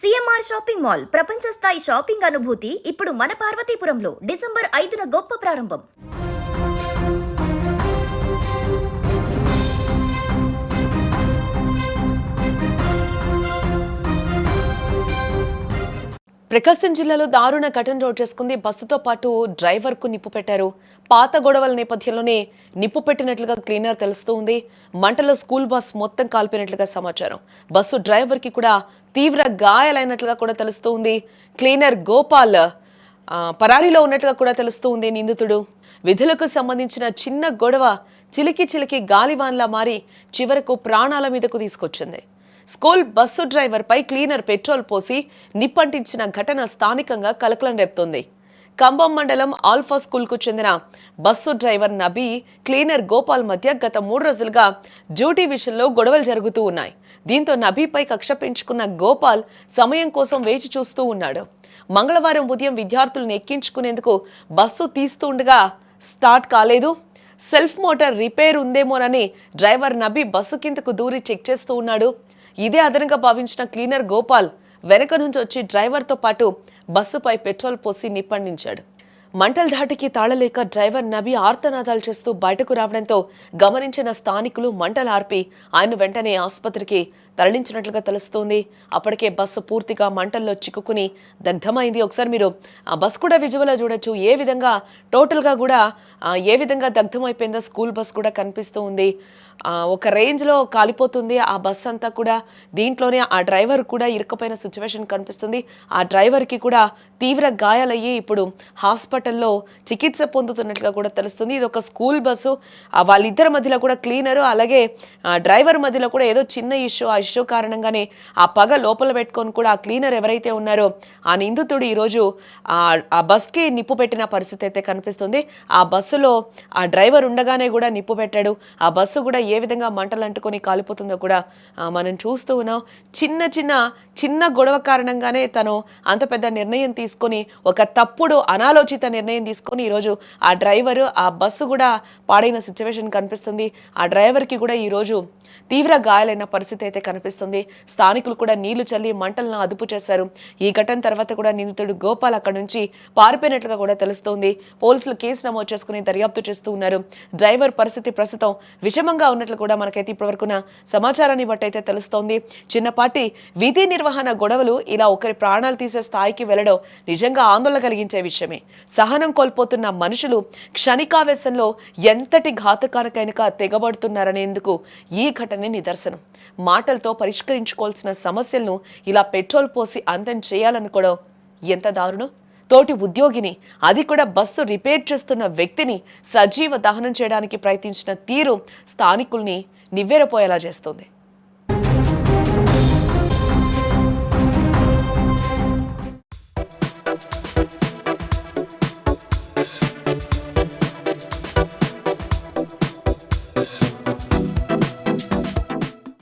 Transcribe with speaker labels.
Speaker 1: CMR shopping mall ప్రపంచ స్థాయి shopping అనుభూతి ఇప్పుడు మన పార్వతీపురంలో డిసెంబర్ 5న గొప్ప ప్రారంభం.
Speaker 2: ప్రకాశం జిల్లాలో దారుణ ఘటన చోటు చేసుకుంది. బస్సుతో పాటు డ్రైవర్ కు నిప్పు పెట్టారు. పాత గొడవల నేపథ్యంలోనే నిప్పు పెట్టినట్లుగా క్లీనర్ తెలుస్తూ ఉంది. మంటలో స్కూల్ బస్ మొత్తం కాల్పినట్లుగా సమాచారం. బస్సు డ్రైవర్ కి కూడా తీవ్ర గాయాలైనట్లుగా కూడా తెలుస్తూ ఉంది. క్లీనర్ గోపాల్ పరారీలో ఉన్నట్లుగా కూడా తెలుస్తూ ఉంది. నిందితుడు విధులకు సంబంధించిన చిన్న గొడవ చిలికి గాలివాన్లా మారి చివరకు ప్రాణాల మీదకు తీసుకొచ్చింది. స్కూల్ బస్సు డ్రైవర్ పై క్లీనర్ పెట్రోల్ పోసి నిప్పంటించిన ఘటన స్థానికంగా కలకలం రేపుతోంది. కంబం మండలం ఆల్ఫా స్కూల్ కు చెందిన bus driver Nabi, cleaner Gopal మధ్య గత 3 రోజులుగా డ్యూటీ విషయంలో గొడవలు జరుగుతూ ఉన్నాయి. దీంతో నబీపై కక్ష పెంచుకున్న గోపాల్ సమయం కోసం వేచి చూస్తూ ఉన్నాడు. మంగళవారం ఉదయం విద్యార్థులను ఎక్కించుకునేందుకు బస్సు తీస్తూ ఉండగా స్టార్ట్ కాలేదు. సెల్ఫ్ మోటార్ రిపేర్ ఉందేమోనని డ్రైవర్ నబీ బస్సు కిందకు దూరి చెక్ చేస్తూ ఉన్నాడు. ఇదే అదనంగా భావించిన క్లీనర్ గోపాల్ వెనక నుంచి వచ్చి డ్రైవర్తో పాటు బస్సుపై పెట్రోల్ పోసి నిప్పండించాడు. మంటల ధాటికి తాళలేక డ్రైవర్ నబీ ఆర్తనాదాలు చేస్తూ బయటకు రావడంతో గమనించిన స్థానికులు మంటలు ఆర్పి ఆయన వెంటనే ఆసుపత్రికి తరలించినట్లుగా తెలుస్తోంది. అప్పటికే బస్సు పూర్తిగా మంటల్లో చిక్కుకుని దగ్ధమైంది. ఒకసారి మీరు ఆ బస్ కూడా విజువల్ చూడొచ్చు. ఏ విధంగా టోటల్గా కూడా ఏ విధంగా దగ్ధమైపోయిందో స్కూల్ బస్ కూడా కనిపిస్తూ ఉంది. ఒక రేంజ్లో కాలిపోతుంది ఆ బస్ అంతా కూడా. దీంట్లోనే ఆ డ్రైవర్ కూడా ఇరుక్కుపోయిన సిచ్యువేషన్ కనిపిస్తుంది. ఆ డ్రైవర్కి కూడా తీవ్ర గాయాలయ్యి ఇప్పుడు హాస్పిటల్లో చికిత్స పొందుతున్నట్లుగా కూడా తెలుస్తుంది. ఇది ఒక స్కూల్ బస్సు. వాళ్ళిద్దరి మధ్యలో కూడా క్లీనరు అలాగే డ్రైవర్ మధ్యలో కూడా ఏదో చిన్న ఇష్యూ. ఆ ఇష్యూ కారణంగానే ఆ పగ లోపల పెట్టుకొని కూడా ఆ క్లీనర్ ఎవరైతే ఉన్నారో ఆ నిందితుడు ఈరోజు ఆ బస్కి నిప్పు పెట్టిన పరిస్థితి అయితే కనిపిస్తుంది. ఆ బస్సులో ఆ డ్రైవర్ ఉండగానే కూడా నిప్పు పెట్టాడు. ఆ బస్సు కూడా ఏ విధంగా మంటలు అంటుకొని కాలిపోతుందో కూడా మనం చూస్తూ ఉన్నాం. చిన్న గొడవ కారణంగానే తను అంత పెద్ద నిర్ణయం తీసుకొని ఒక తప్పుడు అనాలోచిత నిర్ణయం తీసుకొని ఈరోజు ఆ డ్రైవరు ఆ బస్సు కూడా పాడైన సిచ్యువేషన్ కనిపిస్తుంది. ఆ డ్రైవర్కి కూడా ఈరోజు తీవ్ర గాయాలైన పరిస్థితి అయితే కనిపిస్తుంది. స్థానికులు కూడా నీళ్లు చల్లి మంటలను అదుపు చేశారు. ఈ ఘటన తర్వాత కూడా నిందితుడు గోపాల్ అక్కడి నుంచి పారిపోయినట్లుగా కూడా తెలుస్తోంది. పోలీసులు కేసు నమోదు చేసుకుని దర్యాప్తు చేస్తూ ఉన్నారు. డ్రైవర్ పరిస్థితి ప్రస్తుతం విషమంగా ఉన్నట్లు కూడా మనకైతే ఇప్పటివరకున్న సమాచారాన్ని బట్టి అయితే తెలుస్తోంది. చిన్నపాటి విధి నిర్వహణ గొడవలు ఇలా ఒకరి ప్రాణాలు తీసే స్థాయికి వెళ్లడం నిజంగా ఆందోళన కలిగించే విషయమే. సహనం కోల్పోతున్న మనుషులు క్షణికావేశంలో ఎంతటి ఘాతకానికైనా తెగబడుతున్నారనేందుకు ఈ ఘటనే నిదర్శనం. మాటలతో పరిష్కరించుకోవాల్సిన సమస్యలను ఇలా పెట్రోల్ పోసి అంతం చేయాలనుకోవడం ఎంత దారుణం. తోటి ఉద్యోగిని, అది కూడా బస్సు రిపేర్ చేస్తున్న వ్యక్తిని సజీవ దహనం చేయడానికి ప్రయత్నించిన తీరు స్థానికుల్ని నివ్వెరపోయేలా చేస్తుంది.